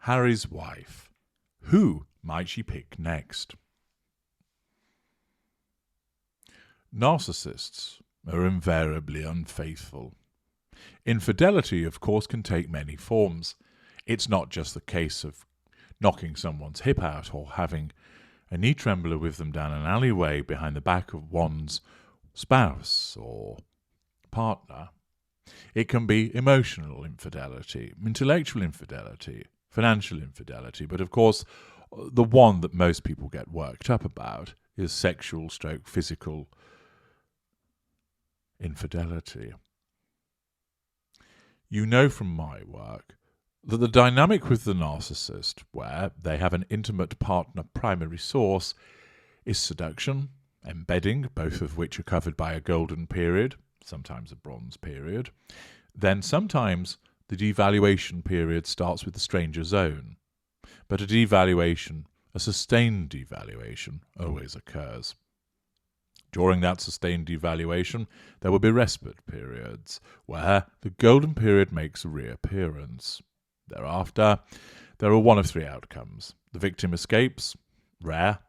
Harry's wife. Who might she pick next? Narcissists are invariably unfaithful. Infidelity, of course, can take many forms. It's not just the case of knocking someone's hip out or having a knee trembler with them down an alleyway behind the back of one's spouse or partner. It can be emotional infidelity, intellectual infidelity, financial infidelity, but of course the one that most people get worked up about is sexual/physical infidelity. You know from my work that the dynamic with the narcissist, where they have an intimate partner primary source, is seduction, embedding, both of which are covered by a golden period, sometimes a bronze period. Then sometimes the devaluation period starts with the stranger zone. But a devaluation, a sustained devaluation, always occurs. During that sustained devaluation, there will be respite periods, where the golden period makes a reappearance. Thereafter, there are one of three outcomes. The victim escapes, rare.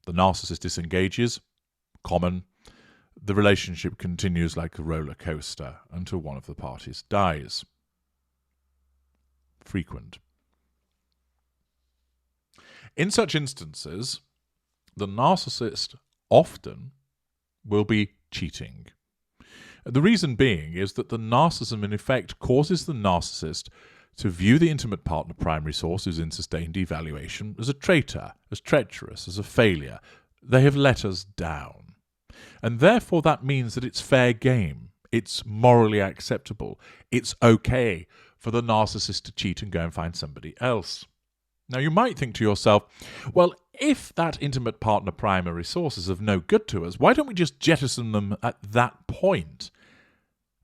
The narcissist disengages, common. The relationship continues like a roller coaster until one of the parties dies. Frequent. In such instances, the narcissist often will be cheating. The reason being is that the narcissism in effect causes the narcissist to view the intimate partner primary source who's in sustained devaluation as a traitor, as treacherous, as a failure. They have let us down. And therefore that means that it's fair game. It's morally acceptable. It's okay for the narcissist to cheat and go and find somebody else. Now you might think to yourself, well, if that intimate partner primary source is of no good to us, why don't we just jettison them at that point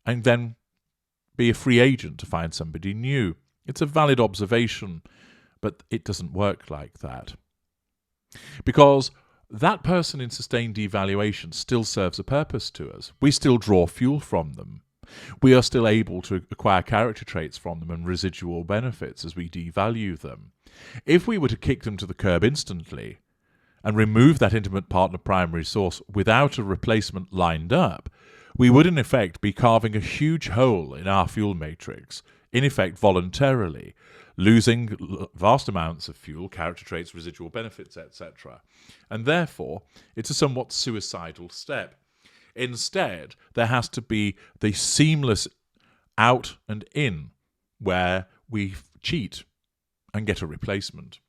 and then be a free agent to find somebody new? It's a valid observation, but it doesn't work like that. Because that person in sustained devaluation still serves a purpose to us. We still draw fuel from them. We are still able to acquire character traits from them and residual benefits as we devalue them. If we were to kick them to the curb instantly and remove that intimate partner primary source without a replacement lined up, we would in effect be carving a huge hole in our fuel matrix, in effect voluntarily, losing vast amounts of fuel, character traits, residual benefits, etc. And therefore, it's a somewhat suicidal step. Instead, there has to be the seamless out and in where we cheat and get a replacement.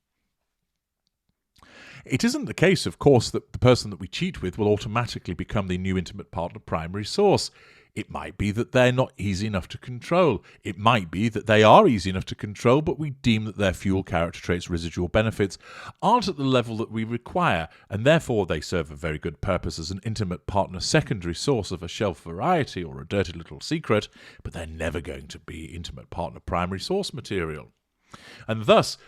It isn't the case, of course, that the person that we cheat with will automatically become the new intimate partner primary source. It might be that they're not easy enough to control. It might be that they are easy enough to control, but we deem that their fuel, character traits, residual benefits aren't at the level that we require, and therefore they serve a very good purpose as an intimate partner secondary source of a shelf variety or a dirty little secret, but they're never going to be intimate partner primary source material. And thus,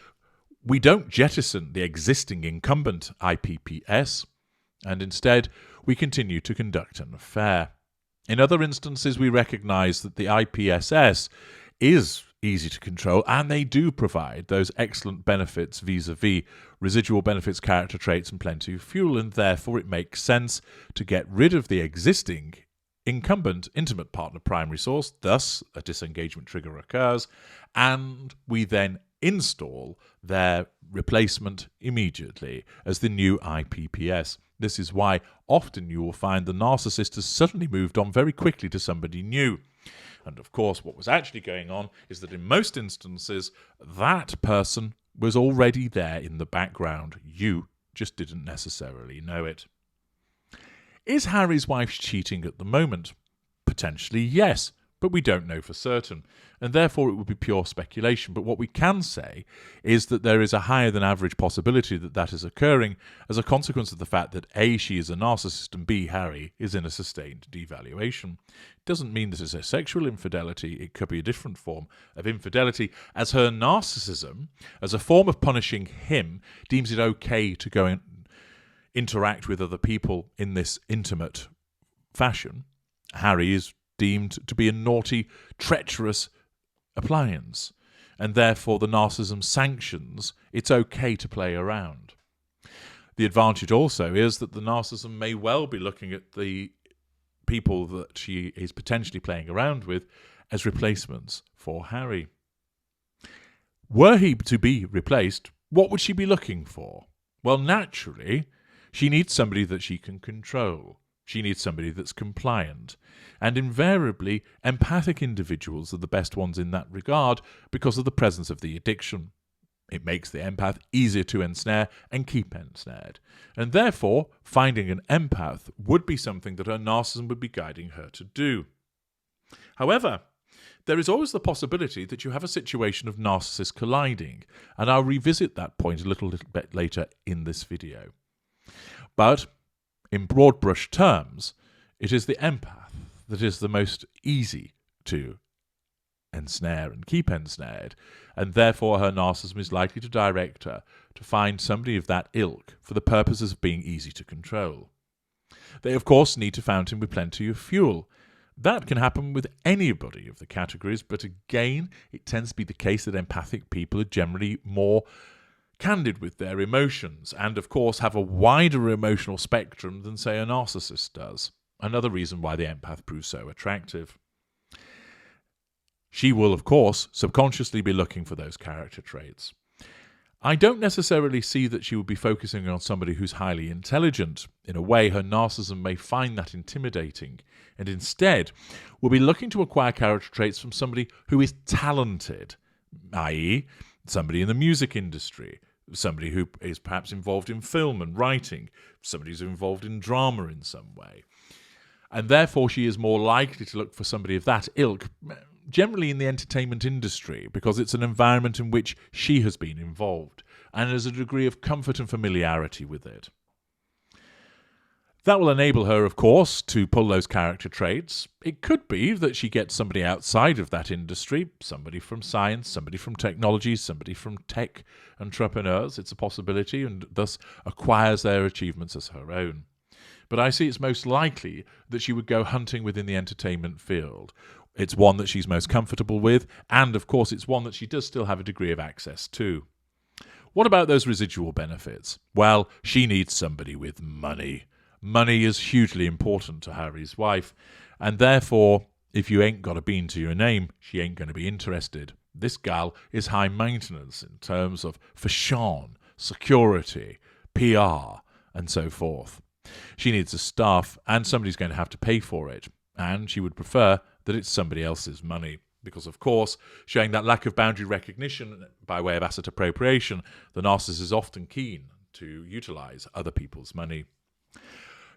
we don't jettison the existing incumbent IPPS, and instead we continue to conduct an affair. In other instances, we recognise that the IPSS is easy to control, and they do provide those excellent benefits vis-a-vis residual benefits, character traits, and plenty of fuel, and therefore it makes sense to get rid of the existing incumbent intimate partner primary source, thus a disengagement trigger occurs, and we then install their replacement immediately as the new IPPS. This is why often you will find the narcissist has suddenly moved on very quickly to somebody new. And of course, what was actually going on is that in most instances, that person was already there in the background. You just didn't necessarily know it. Is Harry's wife cheating at the moment? Potentially, yes, but we don't know for certain, and therefore it would be pure speculation. But what we can say is that there is a higher than average possibility that that is occurring as a consequence of the fact that A, she is a narcissist, and B, Harry is in a sustained devaluation. It doesn't mean that it's a sexual infidelity. It could be a different form of infidelity, as her narcissism, as a form of punishing him, deems it okay to go and interact with other people in this intimate fashion. Harry is deemed to be a naughty, treacherous appliance. and therefore the narcissism sanctions it's okay to play around. The advantage also is that the narcissism may well be looking at the people that she is potentially playing around with as replacements for Harry. Were he to be replaced, what would she be looking for? Well, naturally, she needs somebody that she can control. She needs somebody that's compliant. And invariably, empathic individuals are the best ones in that regard because of the presence of the addiction. It makes the empath easier to ensnare and keep ensnared. And therefore, finding an empath would be something that her narcissism would be guiding her to do. However, there is always the possibility that you have a situation of narcissists colliding, and I'll revisit that point a little bit later in this video. But, in broad brush terms, it is the empath that is the most easy to ensnare and keep ensnared, and therefore her narcissism is likely to direct her to find somebody of that ilk for the purposes of being easy to control. They, of course, need to fountain with plenty of fuel. That can happen with anybody of the categories, but again, it tends to be the case that empathic people are generally more candid with their emotions and, of course, have a wider emotional spectrum than, say, a narcissist does. Another reason why the empath proves so attractive. She will, of course, subconsciously be looking for those character traits. I don't necessarily see that she would be focusing on somebody who's highly intelligent. In a way, her narcissism may find that intimidating, and instead will be looking to acquire character traits from somebody who is talented, i.e., somebody in the music industry, somebody who is perhaps involved in film and writing, somebody who's involved in drama in some way. And therefore she is more likely to look for somebody of that ilk, generally in the entertainment industry, because it's an environment in which she has been involved and has a degree of comfort and familiarity with it. That will enable her, of course, to pull those character traits. It could be that she gets somebody outside of that industry, somebody from science, somebody from technology, somebody from tech entrepreneurs. It's a possibility, and thus acquires their achievements as her own. But I see it's most likely that she would go hunting within the entertainment field. It's one that she's most comfortable with, and of course it's one that she does still have a degree of access to. What about those residual benefits? Well, she needs somebody with money. Money is hugely important to Harry's wife, and therefore, if you ain't got a bean to your name, she ain't going to be interested. This gal is high maintenance in terms of fashion, security, PR, and so forth. She needs a staff, and somebody's going to have to pay for it, and she would prefer that it's somebody else's money. Because, of course, showing that lack of boundary recognition by way of asset appropriation, the narcissist is often keen to utilise other people's money.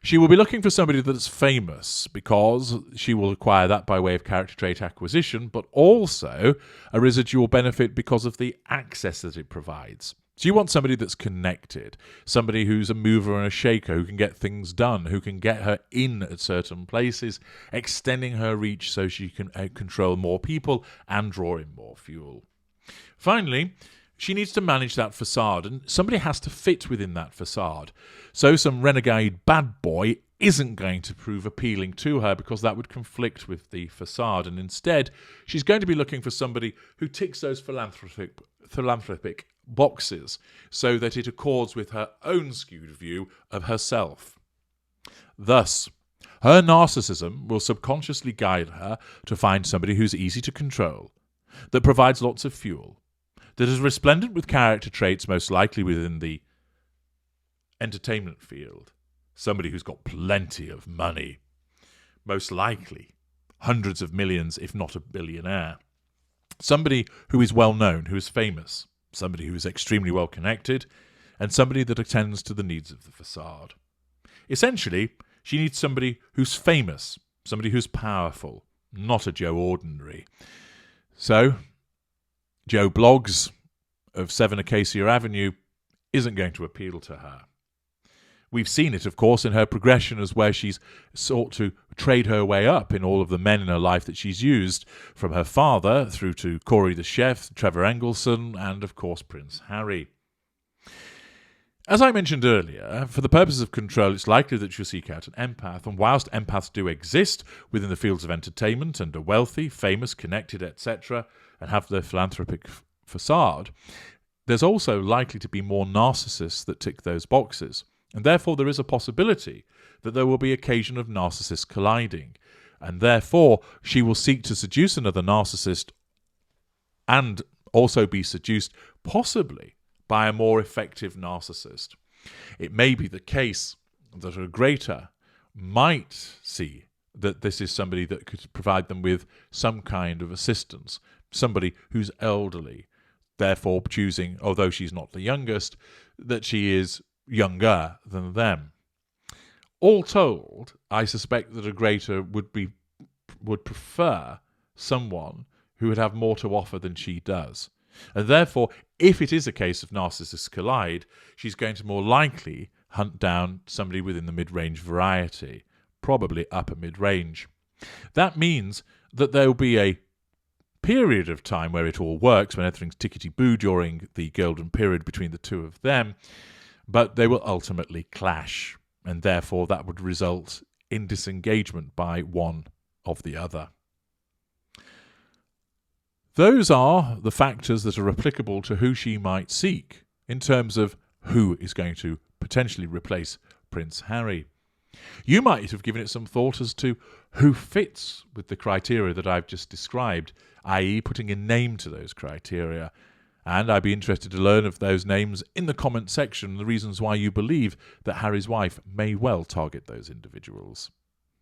She will be looking for somebody that's famous, because she will acquire that by way of character trait acquisition, but also a residual benefit because of the access that it provides. So you want somebody that's connected, somebody who's a mover and a shaker, who can get things done, who can get her in at certain places, extending her reach so she can control more people and draw in more fuel. Finally, she needs to manage that facade, and somebody has to fit within that facade. So some renegade bad boy isn't going to prove appealing to her, because that would conflict with the facade, and instead she's going to be looking for somebody who ticks those philanthropic boxes so that it accords with her own skewed view of herself. Thus, her narcissism will subconsciously guide her to find somebody who's easy to control, that provides lots of fuel, that is resplendent with character traits most likely within the entertainment field, somebody who's got plenty of money, most likely hundreds of millions, if not a billionaire, somebody who is well known, who is famous, somebody who is extremely well connected, and somebody that attends to the needs of the facade. Essentially, she needs somebody who's famous, somebody who's powerful, not a Joe Ordinary. So, Joe Bloggs of 7 Acacia Avenue isn't going to appeal to her. We've seen it, of course, in her progression as where she's sought to trade her way up in all of the men in her life that she's used, from her father through to Corey the chef, Trevor Engelson, and, of course, Prince Harry. As I mentioned earlier, for the purposes of control, it's likely that she'll seek out an empath, and whilst empaths do exist within the fields of entertainment and are wealthy, famous, connected, etc., and have their philanthropic facade, there's also likely to be more narcissists that tick those boxes. And therefore, there is a possibility that there will be occasion of narcissists colliding. And therefore, she will seek to seduce another narcissist and also be seduced, possibly by a more effective narcissist. It may be the case that a greater might see that this is somebody that could provide them with some kind of assistance, somebody who's elderly, therefore choosing, although she's not the youngest, that she is younger than them. All told, I suspect that a greater would prefer someone who would have more to offer than she does. And therefore, if it is a case of narcissists collide, she's going to more likely hunt down somebody within the mid-range variety, probably upper mid-range. That means that there will be a period of time where it all works, when everything's tickety-boo during the golden period between the two of them, but they will ultimately clash, and therefore that would result in disengagement by one of the other. Those are the factors that are applicable to who she might seek in terms of who is going to potentially replace Prince Harry. You might have given it some thought as to who fits with the criteria that I've just described, i.e. putting a name to those criteria. And I'd be interested to learn of those names in the comment section, the reasons why you believe that Harry's wife may well target those individuals.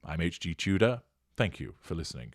I'm H.G. Tudor. Thank you for listening.